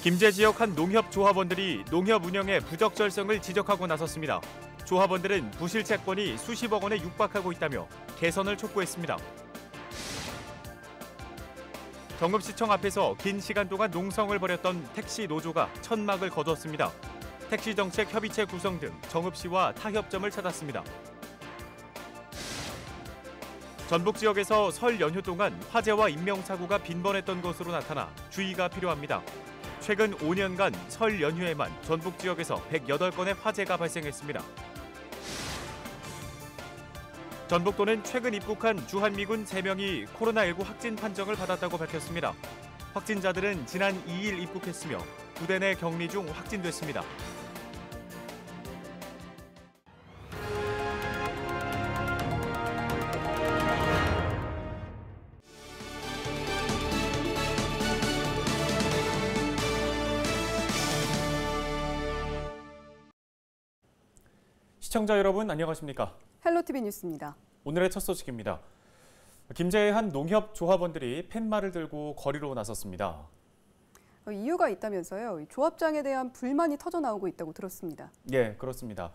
김제 지역 한 농협 조합원들이 농협 운영의 부적절성을 지적하고 나섰습니다. 조합원들은 부실 채권이 수십억 원에 육박하고 있다며 개선을 촉구했습니다. 정읍시청 앞에서 긴 시간 동안 농성을 벌였던 택시 노조가 천막을 거뒀습니다. 택시정책협의체 구성 등 정읍시와 타협점을 찾았습니다. 전북 지역에서 설 연휴 동안 화재와 인명사고가 빈번했던 것으로 나타나 주의가 필요합니다. 최근 5년간 설 연휴에만 전북 지역에서 108건의 화재가 발생했습니다. 전북도는 최근 입국한 주한미군 3명이 코로나19 확진 판정을 받았다고 밝혔습니다. 확진자들은 지난 2일 입국했으며 부대 내 격리 중 확진됐습니다. 시청자 여러분 안녕하십니까? 헬로티비 뉴스입니다. 오늘의 첫 소식입니다. 김제의 한 농협 조합원들이 팻말을 들고 거리로 나섰습니다. 이유가 있다면서요. 조합장에 대한 불만이 터져나오고 있다고 들었습니다. 예, 그렇습니다.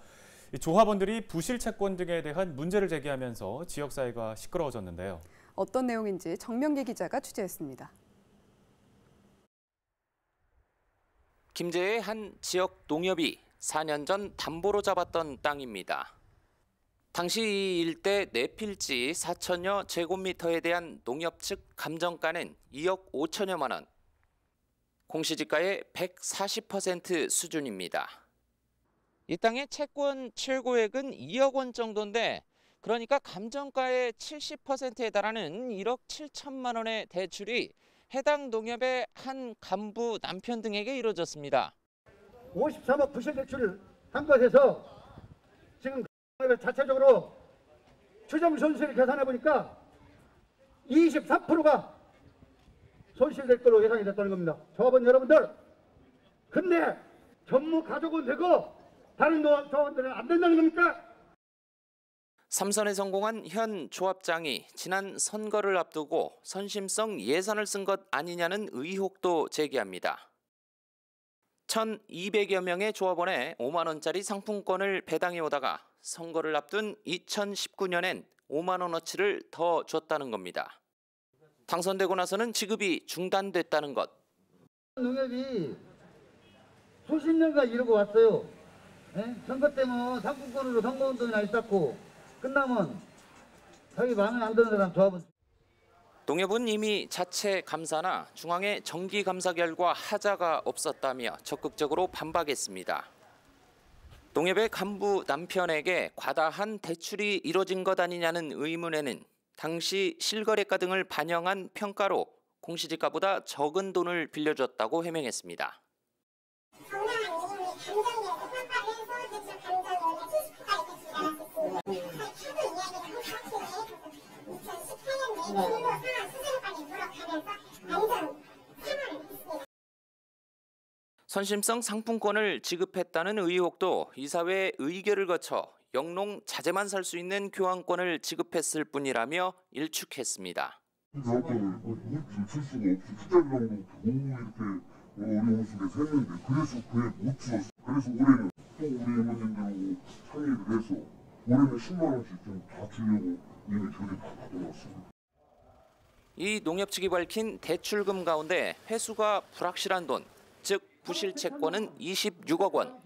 조합원들이 부실 채권 등에 대한 문제를 제기하면서 지역사회가 시끄러워졌는데요. 어떤 내용인지 정명기 기자가 취재했습니다. 김제의 한 지역 농협이 4년 전 담보로 잡았던 땅입니다. 당시 이 일대 내필지 4천여 제곱미터에 대한 농협 측 감정가는 2억 5천여만 원, 공시지가의 140% 수준입니다. 이 땅의 채권 최고액은 2억 원 정도인데 그러니까 감정가의 70%에 달하는 1억 7천만 원의 대출이 해당 농협의 한 간부 남편 등에게 이루어졌습니다. 53억 부실 대출을 한 것에서 지금 자체적으로 추정 손실을 계산해 보니까 24%가 손실될 걸로 예상이 됐다는 겁니다. 조합원 여러분들, 근데 전무 가족은 되고 다른 조합원들은 안 된다는 겁니까? 삼선에 성공한 현 조합장이 지난 선거를 앞두고 선심성 예산을 쓴 것 아니냐는 의혹도 제기합니다. 1,200여 명의 조합원에 5만 원짜리 상품권을 배당해 오다가 선거를 앞둔 2019년엔 5만 원어치를 더 줬다는 겁니다. 당선되고 나서는 지급이 중단됐다는 것. 농협이 수십 년간 이러고 왔어요. 선거 때문에 상품권으로 선거운동이나 있었고 끝나면 자기 마음에 안 드는 사람 조합은. 농협은 이미 자체 감사나 중앙의 정기 감사 결과 하자가 없었다며 적극적으로 반박했습니다. 농협의 간부 남편에게 과다한 대출이 이뤄진 것 아니냐는 의문에는 당시 실거래가 등을 반영한 평가로 공시지가보다 적은 돈을 빌려줬다고 해명했습니다. 선심성 상품권을 지급했다는 의혹도 이사회 의결을 거쳐 영농 자재만 살 수 있는 교환권을 지급했을 뿐이라며 일축했습니다. 교환권을 줄 수가 없어. 투자비랑도 너무 이렇게 어려운 속에서 했는데 그래서 그에 못 주었어. 그래서 올해는 또 우리 이모님들하고 상의를 해서 올해는 10만 원씩 좀 다 주려고 이미 전에 다 받아놨습니다. 이 농협 측이 밝힌 대출금 가운데 회수가 불확실한 돈, 즉 부실 채권은 26억 원.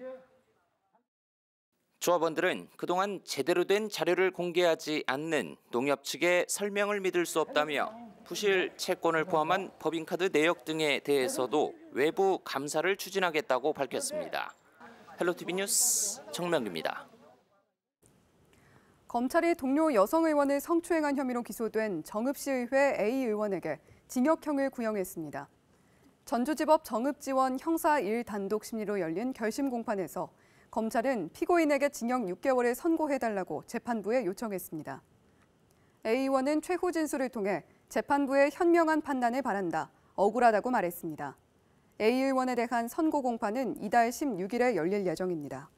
조합원들은 그동안 제대로 된 자료를 공개하지 않는 농협 측의 설명을 믿을 수 없다며 부실 채권을 포함한 법인카드 내역 등에 대해서도 외부 감사를 추진하겠다고 밝혔습니다. 헬로티비 뉴스 정명기입니다. 검찰이 동료 여성 의원을 성추행한 혐의로 기소된 정읍시의회 A 의원에게 징역형을 구형했습니다. 전주지법 정읍지원 형사 1 단독 심리로 열린 결심 공판에서 검찰은 피고인에게 징역 6개월을 선고해달라고 재판부에 요청했습니다. A 의원은 최후 진술을 통해 재판부의 현명한 판단을 바란다, 억울하다고 말했습니다. A 의원에 대한 선고 공판은 이달 16일에 열릴 예정입니다.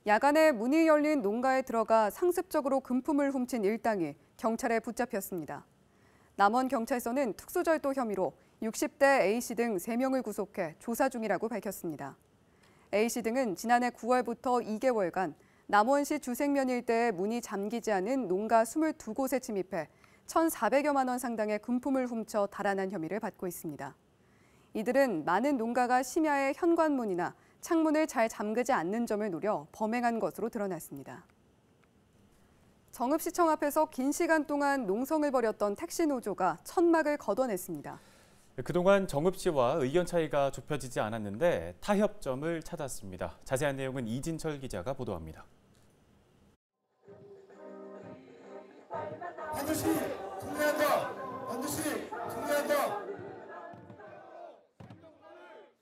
야간에 문이 열린 농가에 들어가 상습적으로 금품을 훔친 일당이 경찰에 붙잡혔습니다. 남원경찰서는 특수절도 혐의로 60대 A씨 등 3명을 구속해 조사 중이라고 밝혔습니다. A씨 등은 지난해 9월부터 2개월간 남원시 주생면 일대에 문이 잠기지 않은 농가 22곳에 침입해 1,400여만 원 상당의 금품을 훔쳐 달아난 혐의를 받고 있습니다. 이들은 많은 농가가 심야에 현관문이나 창문을 잘 잠그지 않는 점을 노려 범행한 것으로 드러났습니다. 정읍시청 앞에서 긴 시간 동안 농성을 벌였던 택시 노조가 천막을 걷어냈습니다. 그동안 정읍시와 의견 차이가 좁혀지지 않았는데 타협점을 찾았습니다. 자세한 내용은 이진철 기자가 보도합니다. 반드시 승리한다. 반드시 승리한다.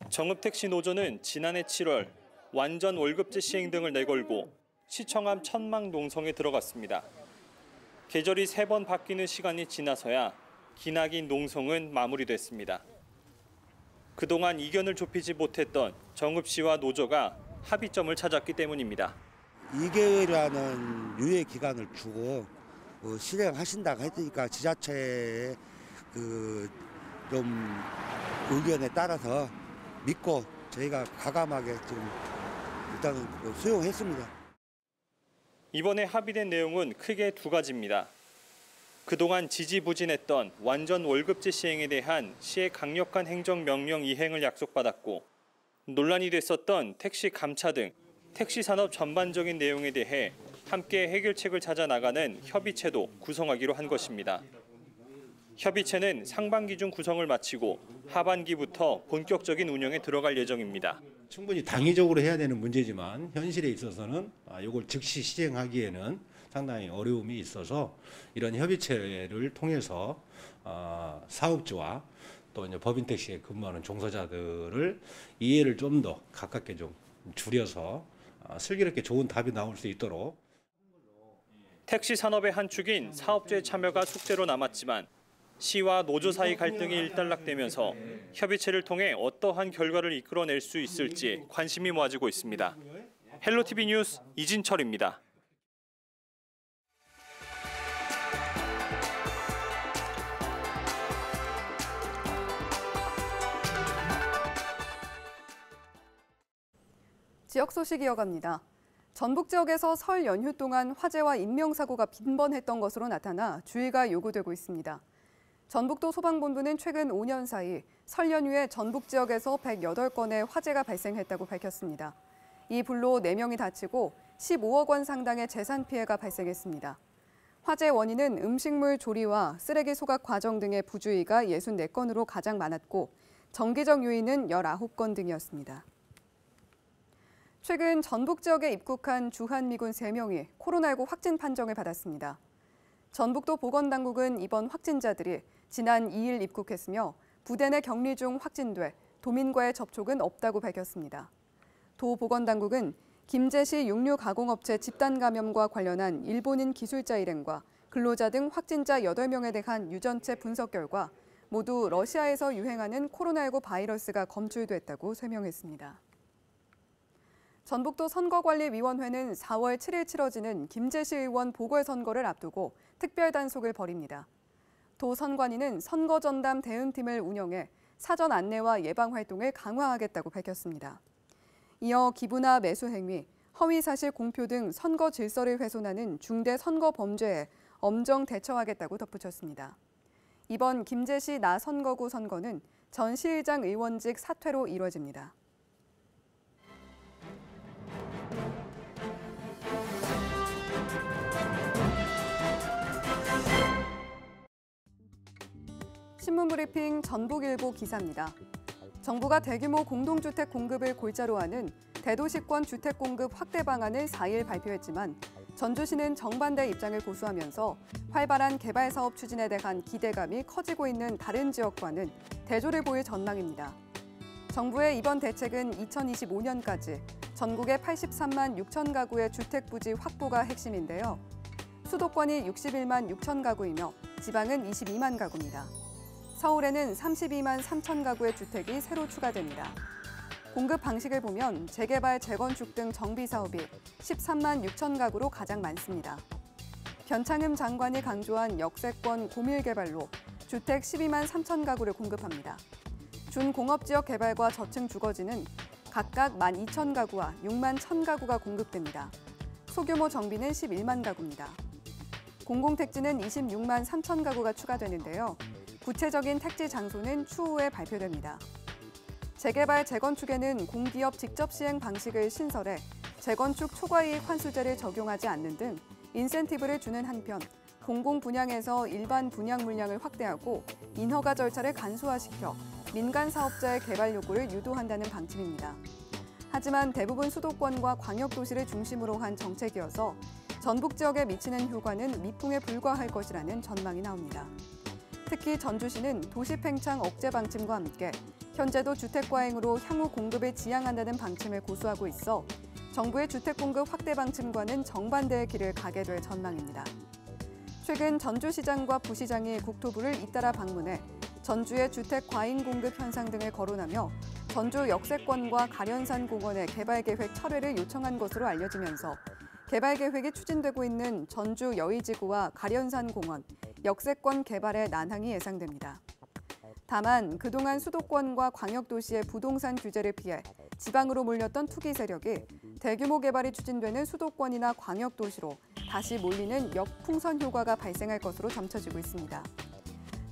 정읍택시 노조는 지난해 7월 완전 월급제 시행 등을 내걸고 시청 앞 천막 농성에 들어갔습니다. 계절이 3번 바뀌는 시간이 지나서야 기나긴 농성은 마무리됐습니다. 그동안 이견을 좁히지 못했던 정읍시와 노조가 합의점을 찾았기 때문입니다. 2개월이라는 유예 기간을 주고 실행하신다고 했으니까 지자체의 좀 의견에 따라서 믿고 저희가 과감하게 좀 일단은 수용했습니다. 이번에 합의된 내용은 크게 2가지입니다. 그동안 지지부진했던 완전 월급제 시행에 대한 시의 강력한 행정명령 이행을 약속받았고 논란이 됐었던 택시 감차 등 택시 산업 전반적인 내용에 대해 함께 해결책을 찾아 나가는 협의체도 구성하기로 한 것입니다. 협의체는 상반기 중 구성을 마치고 하반기부터 본격적인 운영에 들어갈 예정입니다. 충분히 당위적으로 해야 되는 문제지만 현실에 있어서는 이걸 즉시 시행하기에는 상당히 어려움이 있어서 이런 협의체를 통해서 사업주와 또 이제 법인택시에 근무하는 종사자들을 이해를 좀 더 가깝게 좀 줄여서 슬기롭게 좋은 답이 나올 수 있도록. 택시 산업의 한 축인 사업주의 참여가 숙제로 남았지만 시와 노조 사이 갈등이 일단락되면서 협의체를 통해 어떠한 결과를 이끌어낼 수 있을지 관심이 모아지고 있습니다. 헬로티비 뉴스 이진철입니다. 지역 소식 이어갑니다. 전북 지역에서 설 연휴 동안 화재와 인명사고가 빈번했던 것으로 나타나 주의가 요구되고 있습니다. 전북도 소방본부는 최근 5년 사이 설 연휴에 전북 지역에서 108건의 화재가 발생했다고 밝혔습니다. 이 불로 4명이 다치고 15억 원 상당의 재산 피해가 발생했습니다. 화재 원인은 음식물 조리와 쓰레기 소각 과정 등의 부주의가 64건으로 가장 많았고 정기적 요인은 19건 등이었습니다. 최근 전북 지역에 입국한 주한미군 3명이 코로나19 확진 판정을 받았습니다. 전북도 보건당국은 이번 확진자들이 지난 2일 입국했으며 부대 내 격리 중 확진돼 도민과의 접촉은 없다고 밝혔습니다. 도 보건당국은 김제시 육류 가공업체 집단 감염과 관련한 일본인 기술자 일행과 근로자 등 확진자 8명에 대한 유전체 분석 결과 모두 러시아에서 유행하는 코로나19 바이러스가 검출됐다고 설명했습니다. 전북도 선거관리위원회는 4월 7일 치러지는 김제시 의원 보궐선거를 앞두고 특별단속을 벌입니다. 도 선관위는 선거전담 대응팀을 운영해 사전 안내와 예방활동을 강화하겠다고 밝혔습니다. 이어 기부나 매수 행위, 허위사실 공표 등 선거 질서를 훼손하는 중대 선거 범죄에 엄정 대처하겠다고 덧붙였습니다. 이번 김제시 나선거구 선거는 전 시의장 의원직 사퇴로 이뤄집니다. 신문브리핑 전북일보 기사입니다. 정부가 대규모 공동주택 공급을 골자로 하는 대도시권 주택 공급 확대 방안을 4일 발표했지만 전주시는 정반대 입장을 고수하면서 활발한 개발 사업 추진에 대한 기대감이 커지고 있는 다른 지역과는 대조를 보일 전망입니다. 정부의 이번 대책은 2025년까지 전국의 83만 6천 가구의 주택 부지 확보가 핵심인데요. 수도권이 61만 6천 가구이며 지방은 22만 가구입니다. 서울에는 32만 3천 가구의 주택이 새로 추가됩니다. 공급 방식을 보면 재개발, 재건축 등 정비 사업이 13만 6천 가구로 가장 많습니다. 변창흠 장관이 강조한 역세권 고밀 개발로 주택 12만 3천 가구를 공급합니다. 준공업지역 개발과 저층 주거지는 각각 1만 2천 가구와 6만 1천 가구가 공급됩니다. 소규모 정비는 11만 가구입니다. 공공택지는 26만 3천 가구가 추가되는데요. 구체적인 택지 장소는 추후에 발표됩니다. 재개발, 재건축에는 공기업 직접 시행 방식을 신설해 재건축 초과이익 환수제를 적용하지 않는 등 인센티브를 주는 한편 공공 분양에서 일반 분양 물량을 확대하고 인허가 절차를 간소화시켜 민간 사업자의 개발 요구를 유도한다는 방침입니다. 하지만 대부분 수도권과 광역도시를 중심으로 한 정책이어서 전북 지역에 미치는 효과는 미풍에 불과할 것이라는 전망이 나옵니다. 특히 전주시는 도시 팽창 억제 방침과 함께 현재도 주택 과잉으로 향후 공급을 지향한다는 방침을 고수하고 있어 정부의 주택 공급 확대 방침과는 정반대의 길을 가게 될 전망입니다. 최근 전주시장과 부시장이 국토부를 잇따라 방문해 전주의 주택 과잉 공급 현상 등을 거론하며 전주 역세권과 가련산 공원의 개발 계획 철회를 요청한 것으로 알려지면서 개발 계획이 추진되고 있는 전주 여의지구와 가련산 공원, 역세권 개발의 난항이 예상됩니다. 다만 그동안 수도권과 광역도시의 부동산 규제를 피해 지방으로 몰렸던 투기 세력이 대규모 개발이 추진되는 수도권이나 광역도시로 다시 몰리는 역풍선 효과가 발생할 것으로 점쳐지고 있습니다.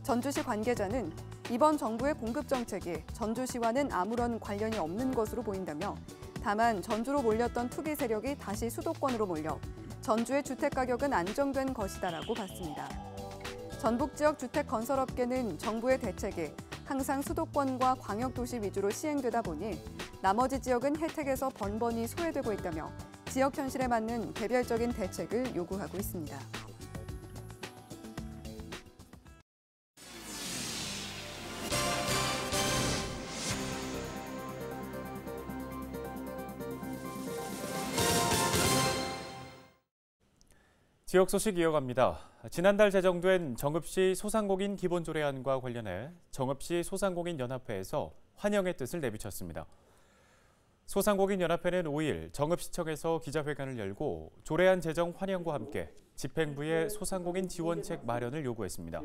전주시 관계자는 이번 정부의 공급 정책이 전주시와는 아무런 관련이 없는 것으로 보인다며 다만 전주로 몰렸던 투기 세력이 다시 수도권으로 몰려 전주의 주택 가격은 안정된 것이다라고 봤습니다. 전북 지역 주택 건설업계는 정부의 대책이 항상 수도권과 광역도시 위주로 시행되다 보니 나머지 지역은 혜택에서 번번이 소외되고 있다며 지역 현실에 맞는 개별적인 대책을 요구하고 있습니다. 지역 소식 이어갑니다. 지난달 제정된 정읍시 소상공인 기본조례안과 관련해 정읍시 소상공인연합회에서 환영의 뜻을 내비쳤습니다. 소상공인연합회는 5일 정읍시청에서 기자회견을 열고 조례안 제정 환영과 함께 집행부의 소상공인 지원책 마련을 요구했습니다.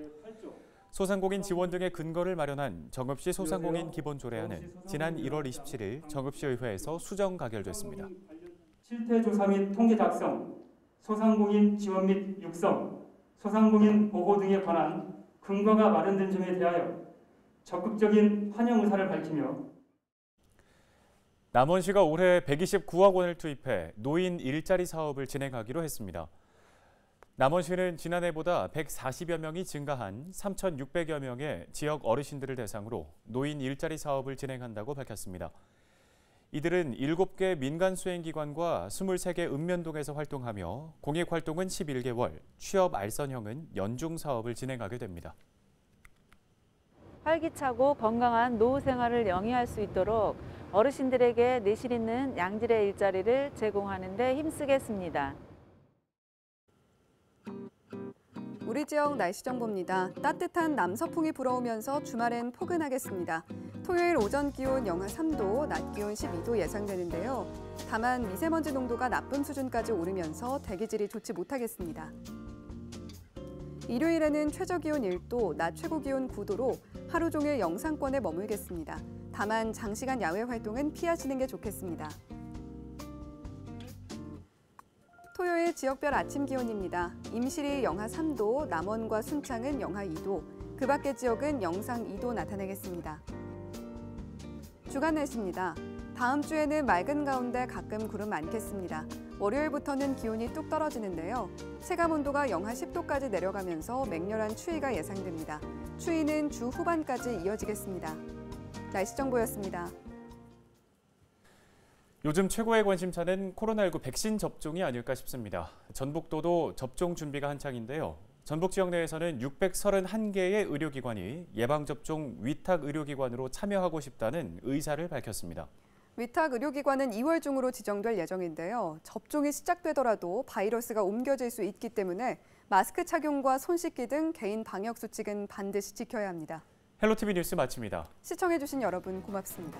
소상공인 지원 등의 근거를 마련한 정읍시 소상공인 기본조례안은 지난 1월 27일 정읍시의회에서 수정 가결됐습니다. 실태 조사 및 통계 작성, 소상공인 지원 및 육성, 소상공인 보호 등에 관한 근거가 마련된 점에 대하여 적극적인 환영 의사를 밝히며 남원시가 올해 129억 원을 투입해 노인 일자리 사업을 진행하기로 했습니다. 남원시는 지난해보다 140여 명이 증가한 3,600여 명의 지역 어르신들을 대상으로 노인 일자리 사업을 진행한다고 밝혔습니다. 이들은 7개 민간 수행기관과 23개 읍면동에서 활동하며 공익활동은 11개월, 취업 알선형은 연중 사업을 진행하게 됩니다. 활기차고 건강한 노후 생활을 영위할 수 있도록 어르신들에게 내실 있는 양질의 일자리를 제공하는 데 힘쓰겠습니다. 우리 지역 날씨 정보입니다. 따뜻한 남서풍이 불어오면서 주말엔 포근하겠습니다. 토요일 오전 기온 영하 3도, 낮 기온 12도 예상되는데요. 다만 미세먼지 농도가 나쁨 수준까지 오르면서 대기질이 좋지 못하겠습니다. 일요일에는 최저 기온 1도, 낮 최고 기온 9도로 하루 종일 영상권에 머물겠습니다. 다만 장시간 야외 활동은 피하시는 게 좋겠습니다. 토요일 지역별 아침 기온입니다. 임실이 영하 3도, 남원과 순창은 영하 2도, 그 밖의 지역은 영상 2도 나타나겠습니다. 주간 날씨입니다. 다음 주에는 맑은 가운데 가끔 구름 많겠습니다. 월요일부터는 기온이 뚝 떨어지는데요. 체감 온도가 영하 10도까지 내려가면서 맹렬한 추위가 예상됩니다. 추위는 주 후반까지 이어지겠습니다. 날씨 정보였습니다. 요즘 최고의 관심사는 코로나19 백신 접종이 아닐까 싶습니다. 전북도도 접종 준비가 한창인데요. 전북 지역 내에서는 631개의 의료기관이 예방접종 위탁 의료기관으로 참여하고 싶다는 의사를 밝혔습니다. 위탁 의료기관은 2월 중으로 지정될 예정인데요. 접종이 시작되더라도 바이러스가 옮겨질 수 있기 때문에 마스크 착용과 손 씻기 등 개인 방역 수칙은 반드시 지켜야 합니다. 헬로티비 뉴스 마칩니다. 시청해주신 여러분 고맙습니다.